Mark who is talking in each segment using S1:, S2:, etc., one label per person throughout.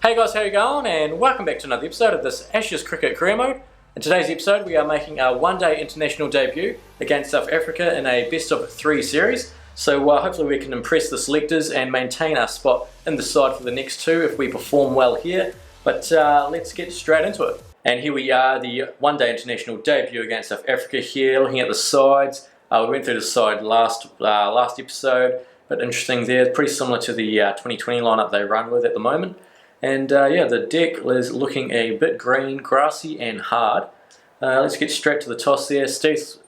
S1: Hey guys, how you going? And welcome back to another episode of this Ashes Cricket Career Mode. In today's episode we are making our one-day international debut against South Africa in a best-of-3 series. So hopefully we can impress the selectors and maintain our spot in the side for the next two if we perform well here. But let's get straight into it. And here we are, the one-day international debut against South Africa here, looking at the sides. We went through the side last episode, but interesting there, pretty similar to the 2020 lineup they run with at the moment. And yeah, the deck is looking a bit green, grassy and hard. Let's get straight to the toss there. Steve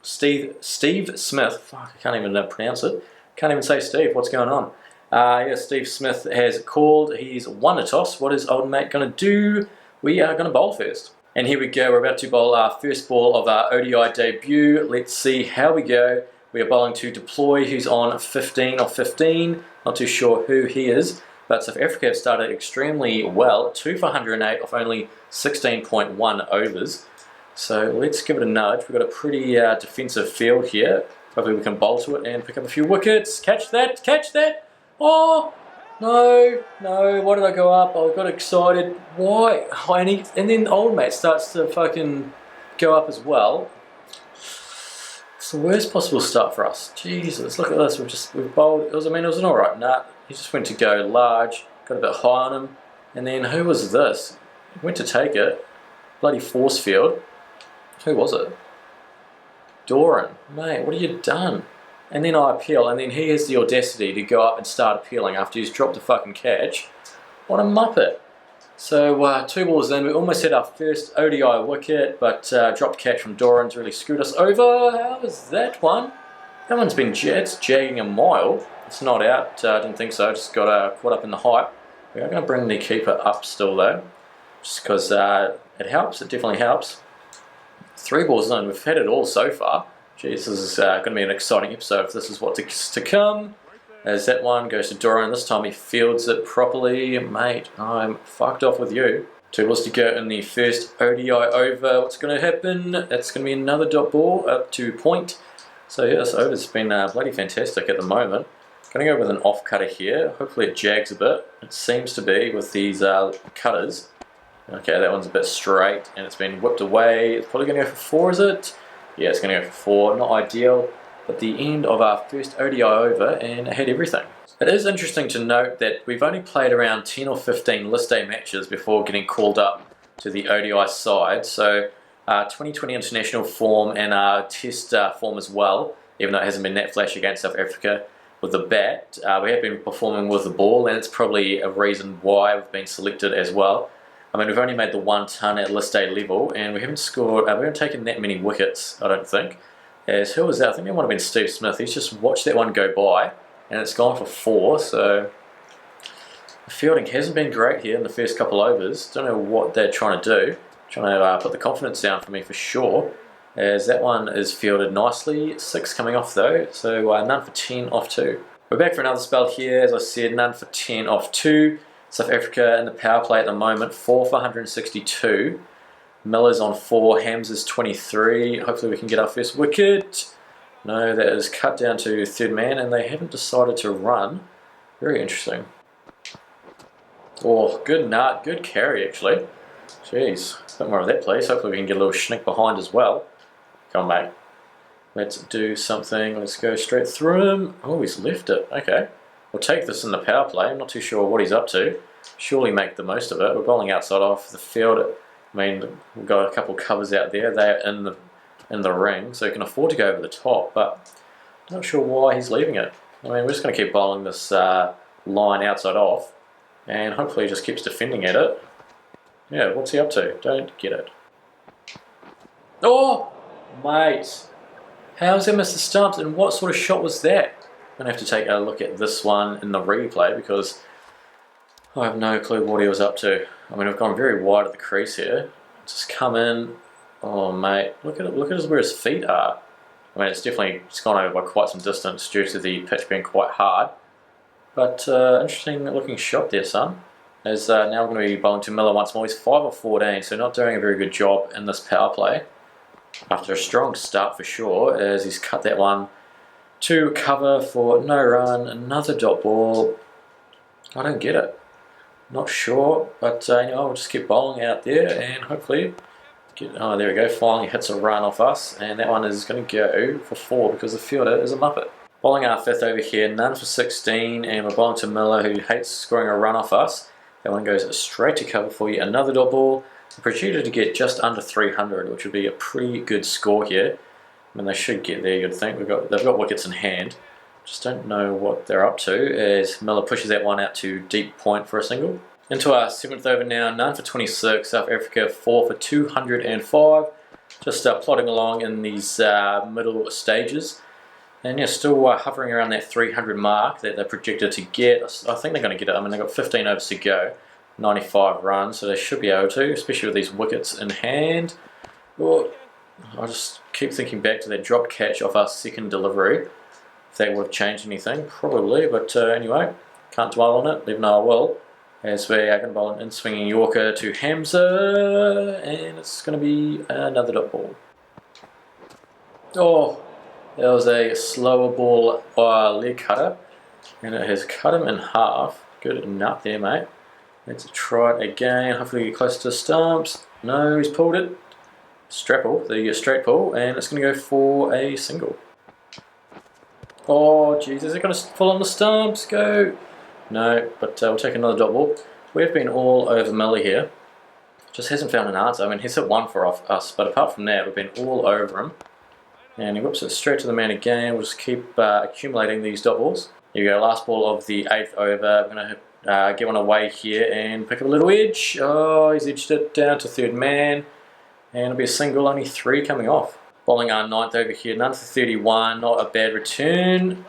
S1: Smith, fuck, I can't even pronounce it. Can't even say Steve, what's going on? Yeah, Steve Smith has called, he's won a toss. What is old mate going to do? We are going to bowl first. And here we go, we're about to bowl our first ball of our ODI debut. Let's see how we go. We are bowling to Deploy, who's on 15 off 15. Not too sure who he is. But South Africa have started extremely well, 2 for 108 off only 16.1 overs. So let's give it a nudge. We've got a pretty defensive field here. Hopefully we can bowl to it and pick up a few wickets. Catch that, catch that. Oh, no, why did I go up? I got excited. Why? And then old mate starts to fucking go up as well. It's the worst possible start for us. Jesus, look at this. We've bowled. It was an alright nut. He just went to go large, got a bit high on him, and then who was this? He went to take it, bloody force field. Who was it? Doran, mate, what have you done? And then I appeal, and then he has the audacity to go up and start appealing after he's dropped a fucking catch. What a muppet. So 2 balls in, we almost had our first ODI wicket, but dropped catch from Doran's really screwed us over. How was that one? That one's been it's jagging a mile. It's not out, I didn't think so, just got caught up in the hype. We are going to bring the keeper up still though, just because it helps, it definitely helps. 3 balls in, we've had it all so far. Jeez, this is going to be an exciting episode if this is what's to come. As that one goes to Doran, this time he fields it properly. Mate, I'm fucked off with you. 2 balls to go in the first ODI over. What's going to happen? That's going to be another dot ball up to point. So yeah, this over's been bloody fantastic at the moment. Going to go with an off cutter here. Hopefully it jags a bit. It seems to be with these cutters. Okay, that one's a bit straight and it's been whipped away. It's probably going to go for 4, is it? Yeah, it's going to go for 4. Not ideal, but the end of our first ODI over and it had everything. It is interesting to note that we've only played around 10 or 15 list day matches before getting called up to the ODI side. So 2020 international form and our test form as well, even though it hasn't been that flashy against South Africa with the bat. We have been performing with the ball, and it's probably a reason why we've been selected as well. I mean, we've only made the 1 ton at list day level, and we haven't scored, we haven't taken that many wickets, I don't think. As who was that? I think it might have been Steve Smith. He's just watched that one go by, and it's gone for 4, so the fielding hasn't been great here in the first couple overs. Don't know what they're trying to do. Trying to put the confidence down for me for sure. As that one is fielded nicely. 6 coming off though, so none for 10 off 2. We're back for another spell here, as I said, none for 10 off 2. South Africa in the power play at the moment, 4 for 162. Miller's on 4, Hams is 23. Hopefully we can get our first wicket. No, that is cut down to 3rd man, and they haven't decided to run. Very interesting. Oh, good nut, good carry actually. Jeez, a bit more of that please. Hopefully we can get a little schnick behind as well. Come on mate. Let's do something. Let's go straight through him. Oh, he's left it. Okay. We'll take this in the power play. I'm not too sure what he's up to. Surely make the most of it. We're bowling outside off the field. I mean, we've got a couple of covers out there. They're in the ring, so you can afford to go over the top, but not sure why he's leaving it. I mean, we're just going to keep bowling this line outside off, and hopefully he just keeps defending at it. Yeah, what's he up to? Don't get it. Oh, mate. How's that missed the stumps, and what sort of shot was that? I'm going to have to take a look at this one in the replay because I have no clue what he was up to. I mean, I've gone very wide of the crease here. Just come in. Oh, mate. Look at where his feet are. I mean, it's gone over by quite some distance due to the pitch being quite hard. But interesting looking shot there, son. As now we're going to be bowling to Miller once more. He's 5 of 14, so not doing a very good job in this power play. After a strong start for sure, as he's cut that one to cover for no run. Another dot ball. I don't get it. Not sure, but I'll just keep bowling out there and hopefully get. Oh, there we go. Finally hits a run off us, and that one is going to go for 4 because the fielder is a muppet. Bowling our 5th over here, none for 16, and we're bowling to Miller, who hates scoring a run off us. That one goes straight to cover for you. Another dot ball. We're projected to get just under 300, which would be a pretty good score here. I mean, they should get there, you'd think. They've got wickets in hand. Just don't know what they're up to as Miller pushes that one out to deep point for a single. Into our 7th over now, none for 26, South Africa 4 for 205. Just plodding along in these middle stages. And yeah, still hovering around that 300 mark that they're projected to get. I think they're going to get it. I mean, they've got 15 overs to go, 95 runs, so they should be able to, especially with these wickets in hand. Well, I just keep thinking back to that dropped catch off our second delivery. If that would have changed anything, probably, but anyway, can't dwell on it, even though I will. As we are going to bowl an in-swinging Yorker to Hamza, and it's going to be another dot ball. Oh, that was a slower ball by a leg cutter, and it has cut him in half. Good nut there, mate. Let's try it again, hopefully get close to the stumps. No, he's pulled it. Strapple, the straight pull, and it's going to go for a single. Oh, jeez, is it going to fall on the stumps? Go! No, but we'll take another dot ball. We've been all over Millie here. Just hasn't found an answer. I mean, he's hit one for us, but apart from that, we've been all over him. And he whips it straight to the man again. We'll just keep accumulating these dot balls. Here we go, last ball of the 8th over. We're going to get one away here and pick up a little edge. Oh, he's edged it down to 3rd man. And it'll be a single, only 3 coming off. Bowling our 9th over here, none for 31, not a bad return.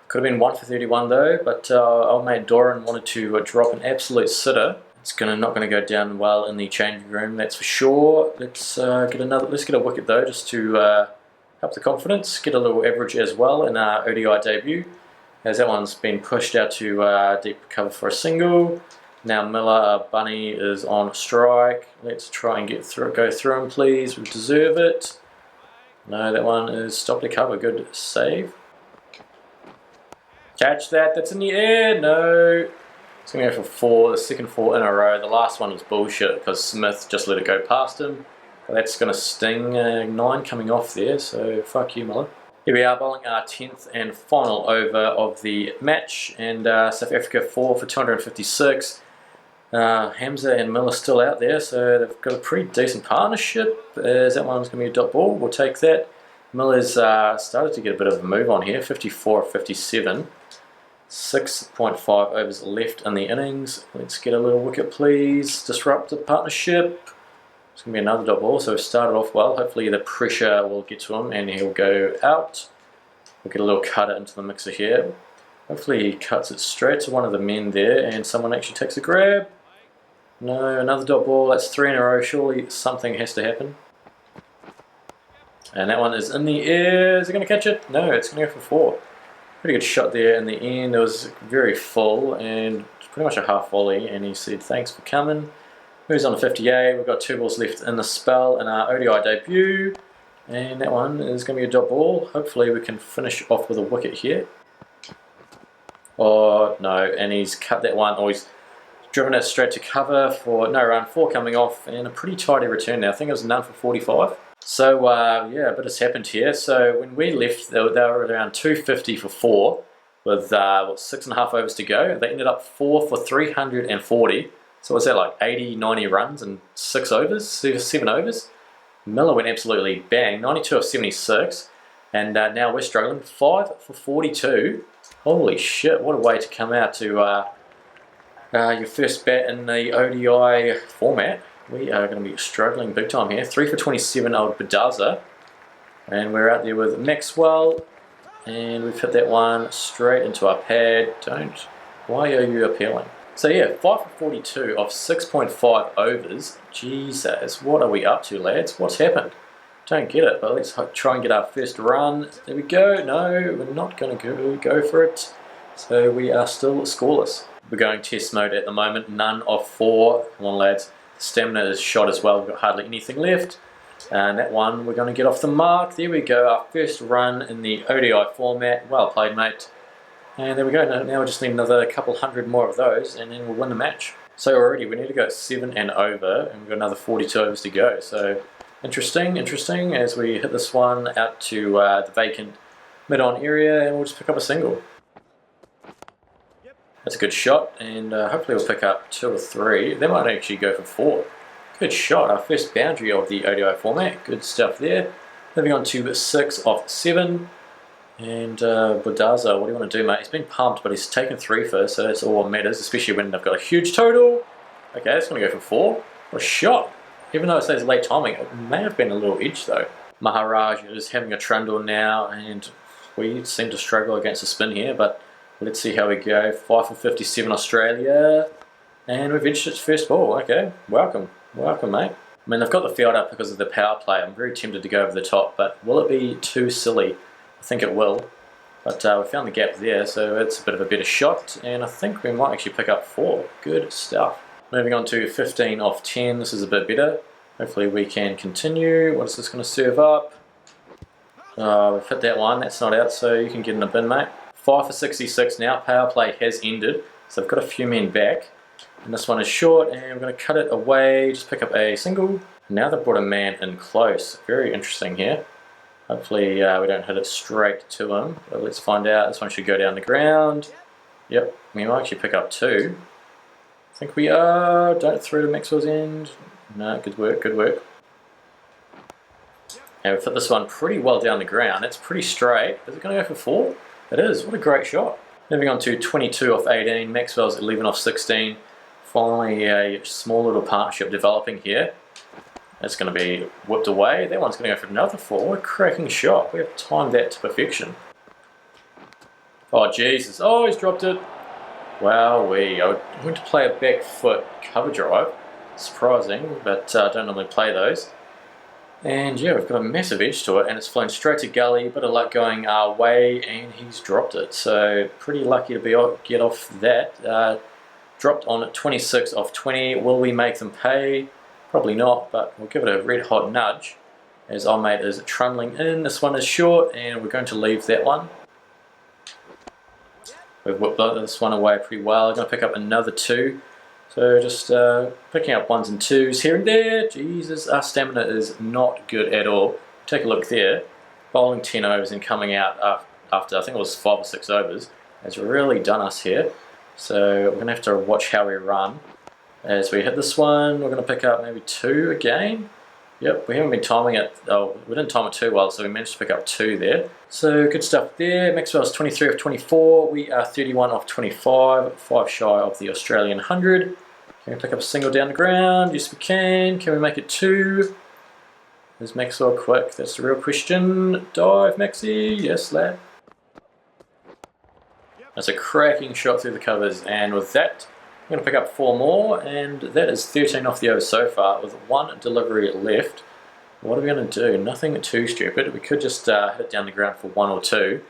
S1: Could have been 1 for 31 though, but old mate Doran wanted to drop an absolute sitter. It's not going to go down well in the changing room, that's for sure. Let's get a wicket though, just to help the confidence. Get a little average as well in our ODI debut, as that one's been pushed out to deep cover for a single. Now Miller, Bunny is on strike. Let's try and go through him, please. We deserve it. No, that one is stopped to cover. Good save. Catch that. That's in the air. No. It's going to go for 4. The second 4 in a row. The last one was bullshit because Smith just let it go past him. But that's going to sting. 9 coming off there. So fuck you, Miller. Here we are, bowling our 10th and final over of the match. And South Africa 4 for 256. Hamza and Miller still out there, so they've got a pretty decent partnership. As that one's going to be a dot ball, we'll take that. Miller's started to get a bit of a move on here, 54 of 57. 6.5 overs left in the innings. Let's get a little wicket, please. Disrupt the partnership. It's going to be another dot ball, so we've started off well. Hopefully the pressure will get to him and he'll go out. We'll get a little cutter into the mixer here. Hopefully he cuts it straight to one of the men there and someone actually takes a grab. No, another dot ball. That's 3 in a row. Surely something has to happen. And that one is in the air. Is it going to catch it? No, it's going to go for 4. Pretty good shot there in the end. It was very full and pretty much a half volley. And he said, thanks for coming. Moves on to 58. We've got 2 balls left in the spell in our ODI debut. And that one is going to be a dot ball. Hopefully we can finish off with a wicket here. Oh, no. And he's cut that one. Or he's driven it straight to cover for no run, 4 coming off, and a pretty tidy return now. I think it was none for 45. So, yeah, a bit has happened here. So, when we left, they were around 250 for 4, with 6.5 overs to go. They ended up 4 for 340. So, was that like 80, 90 runs in 6 overs, 7 overs? Miller went absolutely bang, 92 of 76. And now we're struggling, 5 for 42. Holy shit, what a way to come out to your first bat in the ODI format. We are going to be struggling big time here. 3 for 27 old Bedaza. And we're out there with Maxwell. And we've hit that one straight into our pad. Why are you appealing? So yeah, 5 for 42 of 6.5 overs. Jesus, what are we up to, lads? What's happened? Don't get it, but let's try and get our first run. There we go. No, we're not going to go for it. So we are still scoreless. We're going test mode at the moment, none of 4. Come on, lads. Stamina is shot as well. We've got hardly anything left. And that one, we're going to get off the mark. There we go, our first run in the ODI format. Well played, mate. And there we go. Now we just need another couple hundred more of those, and then we'll win the match. So already we need to go 7 and over, and we've got another 42 overs to go. So interesting as we hit this one out to the vacant mid-on area, and we'll just pick up a single. That's a good shot, and hopefully we'll pick up 2 or 3. They might actually go for 4. Good shot, our first boundary of the ODI format. Good stuff there. Moving on to 6 off 7. And Budaza, what do you want to do, mate? He's been pumped, but he's taken 3 first, so that's all that matters, especially when they've got a huge total. Okay, that's going to go for 4. What a shot. Even though it says late timing, it may have been a little edge though. Maharaj is having a trundle now, and we seem to struggle against the spin here, but let's see how we go. 5 for 57 Australia, and we've edged its first ball. Okay, welcome, mate. I mean, they've got the field up because of the power play. I'm very tempted to go over the top, but will it be too silly? I think it will, but we found the gap there, so it's a bit of a better shot, and I think we might actually pick up 4. Good stuff. Moving on to 15 off 10. This is a bit better. Hopefully we can continue. What is this going to serve up? We've hit that one. That's not out, so you can get in the bin, mate. 5 for 66 now. Power play has ended, so I've got a few men back. And this one is short, and we're going to cut it away. Just pick up a single. Now they've brought a man in close. Very interesting here. Hopefully we don't hit it straight to him, but let's find out. This one should go down the ground. Yep, we might actually pick up 2. I think we are. Don't throw to Maxwell's end. No, good work, good work. And we've hit this one pretty well down the ground. It's pretty straight. Is it going to go for 4? It is. What a great shot. Moving on to 22 off 18. Maxwell's 11 off 16. Finally a small little partnership developing here. It's going to be whipped away. That one's going to go for another 4. What a cracking shot. We have timed that to perfection. Oh, Jesus. Oh, he's dropped it. Wowee. I went to play a back foot cover drive. Surprising, but I don't normally play those. And yeah, we've got a massive edge to it, and it's flown straight to gully. Bit of luck going our way, and he's dropped it. So pretty lucky to get off that. Dropped on 26 off 20. Will we make them pay? Probably not, but we'll give it a red hot nudge as our mate is trundling in. This one is short, and we're going to leave that one. We've whipped this one away pretty well. I'm going to pick up another 2. So just picking up 1s and 2s here and there. Jesus, our stamina is not good at all. Take a look there. Bowling 10 overs and coming out after I think it was 5 or 6 overs has really done us here. So we're going to have to watch how we run. As we hit this one, we're going to pick up maybe 2 again. Yep, we haven't been timing it. Oh, we didn't time it too well, so we managed to pick up 2 there. So good stuff there. Maxwell's 23 off 24. We are 31 off 25. 5 shy of the Australian 100. Can we pick up a single down the ground? Yes, we can. Can we make it 2? Is Maxwell quick? That's the real question. Dive, Maxie. Yes, lad. That's a cracking shot through the covers, and with that, I'm going to pick up 4 more, and that is 13 off the over so far, with 1 delivery left. What are we going to do? Nothing too stupid. We could just hit it down the ground for 1 or 2.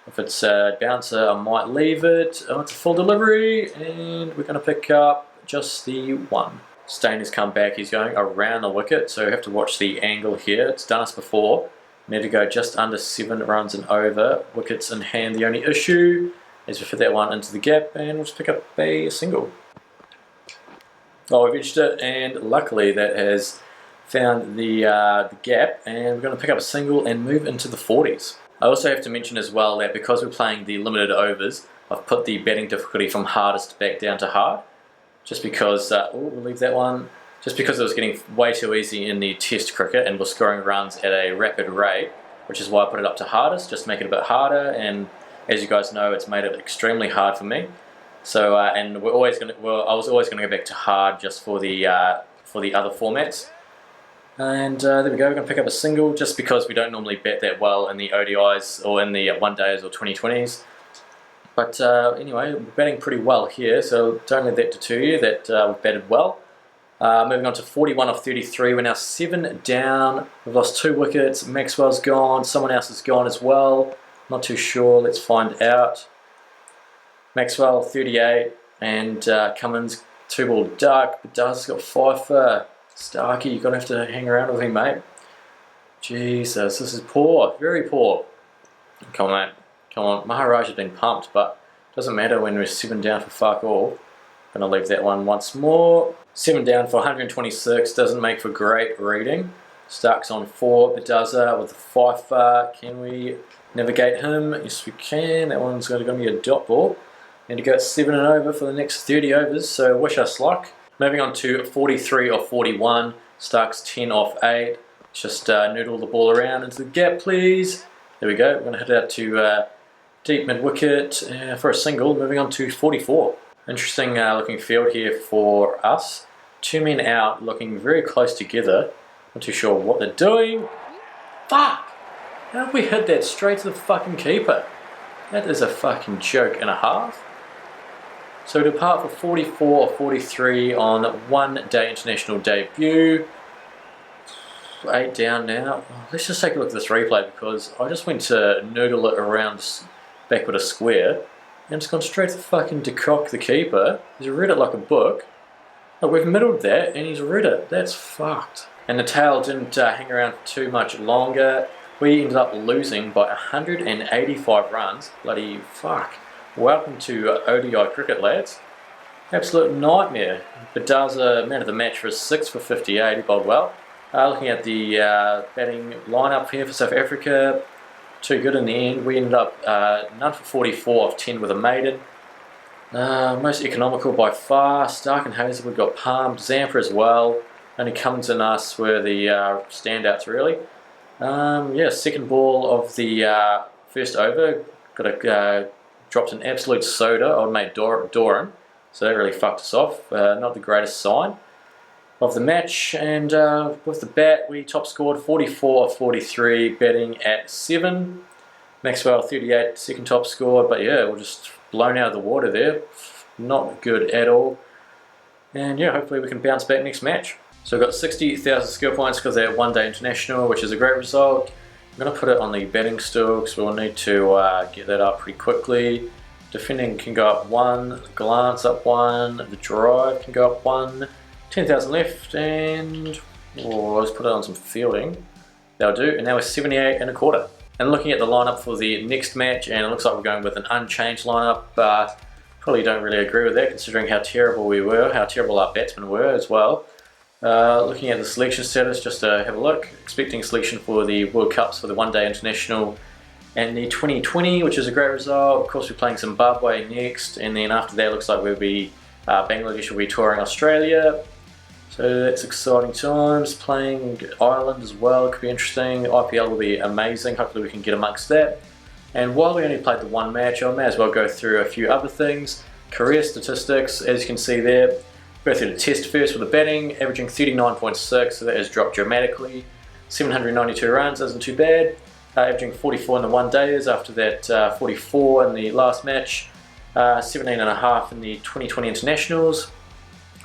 S1: If it's a bouncer, I might leave it. Oh, it's a full delivery, and we're going to pick up just the 1. Stain has come back. He's going around the wicket, so we have to watch the angle here. It's done us before. Need to go just under 7 runs and over. Wickets in hand, the only issue. As we fit that one into the gap, and we'll just pick up a single. Oh, we've edged it, and luckily that has found the gap, and we're going to pick up a single and move into the 40s. I also have to mention as well that because we're playing the limited overs, I've put the batting difficulty from hardest back down to hard, just because, we'll leave that one, just because it was getting way too easy in the test cricket, and we're scoring runs at a rapid rate, which is why I put it up to hardest, just to make it a bit harder, and as you guys know, it's made it extremely hard for me. So, and I was always going to go back to hard just for the other formats. And there we go. We're going to pick up a single just because we don't normally bat that well in the ODIs or in the 1-days or 2020s. But anyway, we're batting pretty well here, so don't let that deter you that we've batted well. Moving on to 41 off 33. We're now 7 down. We've lost 2 wickets. Maxwell's gone. Someone else is gone as well. Not too sure, let's find out. Maxwell 38 and Cummins 2-ball duck. Bedard's got 5 for Starkey. You're going to have to hang around with me, mate. Jesus, this is poor, very poor. Come on, mate. Come on. Maharaj has been pumped, but it doesn't matter when we're 7 down for fuck all. Going to leave that one once more. 7 down for 126, doesn't make for great reading. Stark's on 4, Bedaza with the fifer. Can we navigate him? Yes we can. That one's going to be a dot ball. Need to go at 7 and over for the next 30 overs, so wish us luck. Moving on to 43 off 41. Stark's 10 off 8. Just noodle the ball around into the gap, please. There we go. We're going to hit it out to deep mid-wicket for a single. Moving on to 44. Interesting looking field here for us. 2 men out, looking very close together. Not too sure what they're doing. Fuck! How have we hit that straight to the fucking keeper? That is a fucking joke and a half. So we depart for 44 or 43 on one-day international debut. 8 down now. Let's just take a look at this replay because I just went to noodle it around backward a square and it's gone straight to fucking decock the keeper. He's read it like a book. Oh, we've middled that and he's read it. That's fucked. And the tail didn't hang around for too much longer. We ended up losing by 185 runs. Bloody fuck. Welcome to ODI cricket, lads. Absolute nightmare. Bedaza man of the match for 6 for 58. He bowled well. Looking at the batting lineup here for South Africa, too good in the end. We ended up none for 44 off 10 with a maiden. Most economical by far. Stark and Hazelwood got palmed. Zampa as well. Only Cummins and us were the standouts really. Yeah, second ball of the first over. Dropped an absolute soda. Old mate Doran. So that really fucked us off. Not the greatest sign of the match, and with the bat we top scored 44 of 43, batting at 7. Maxwell 38, second top score, but yeah, we're just blown out of the water there. Not good at all. And yeah, hopefully we can bounce back next match. So we've got 60,000 skill points because they're one day international, which is a great result. I'm going to put it on the batting still because we'll need to get that up pretty quickly. Defending can go up 1, glance up 1, the drive can go up 1. 10,000 left, and let's put it on some fielding. That'll do, and now we're 78 and a quarter. And looking at the lineup for the next match, and it looks like we're going with an unchanged lineup. Probably don't really agree with that, considering how terrible we were, how terrible our batsmen were as well. Looking at the selection status, just to have a look. Expecting selection for the World Cups for the One Day International and the 2020, which is a great result. Of course, we're playing Zimbabwe next, and then after that, looks like we'll be Bangladesh will be touring Australia. So that's exciting times. Playing Ireland as well, could be interesting. IPL will be amazing, hopefully we can get amongst that. And while we only played the one match, I may as well go through a few other things. Career statistics, as you can see there. Go through the test first with the batting, averaging 39.6, so that has dropped dramatically. 792 runs, isn't too bad. Averaging 44 in the one days, after that 44 in the last match. 17.5 in the 2020 internationals.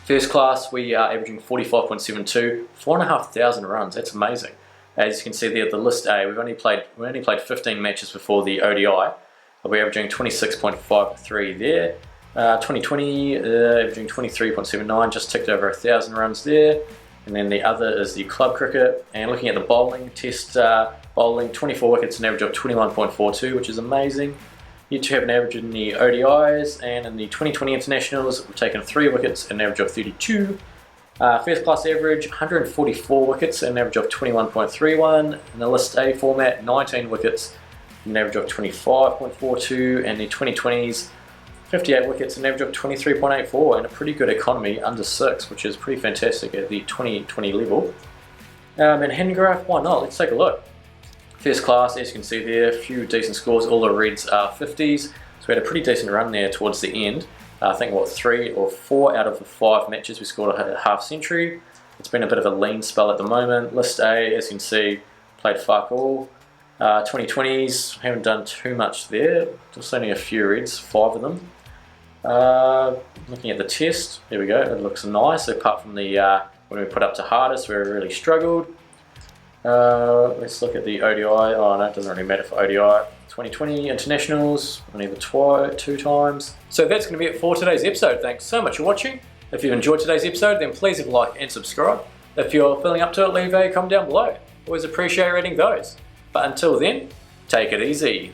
S1: First class, we are averaging 45.72, 4,500 runs. That's amazing. As you can see there, the list A, we only played 15 matches before the ODI. We're averaging 26.53 there. 2020, averaging 23.79, just ticked over 1,000 runs there. And then the other is the club cricket. And looking at the bowling, test bowling, 24 wickets, an average of 21.42, which is amazing. Yet to have an average in the ODIs, and in the 2020 internationals, we've taken 3 wickets, an average of 32. First class average, 144 wickets, an average of 21.31. In the list A format, 19 wickets, an average of 25.42. And the 2020s, 58 wickets, an average of 23.84, and a pretty good economy, under 6, which is pretty fantastic at the 2020 level. And hand graph, why not? Let's take a look. First class, as you can see there, a few decent scores, all the reds are 50s, so we had a pretty decent run there towards the end. I think 3 or 4 out of the 5 matches we scored a half century. It's been a bit of a lean spell at the moment. List A, as you can see, played fuck all. 2020s, haven't done too much there, just only a few reds, 5 of them. Looking at the test, there we go, it looks nice, apart from the when we put up to hardest where we really struggled. Let's look at the ODI. Oh no, it doesn't really matter for ODI. 2020 internationals, only the 2 times. So that's going to be it for today's episode. Thanks so much for watching. If you've enjoyed today's episode, then please leave a like and subscribe. If you're feeling up to it, leave a comment down below. Always appreciate reading those. But until then, take it easy.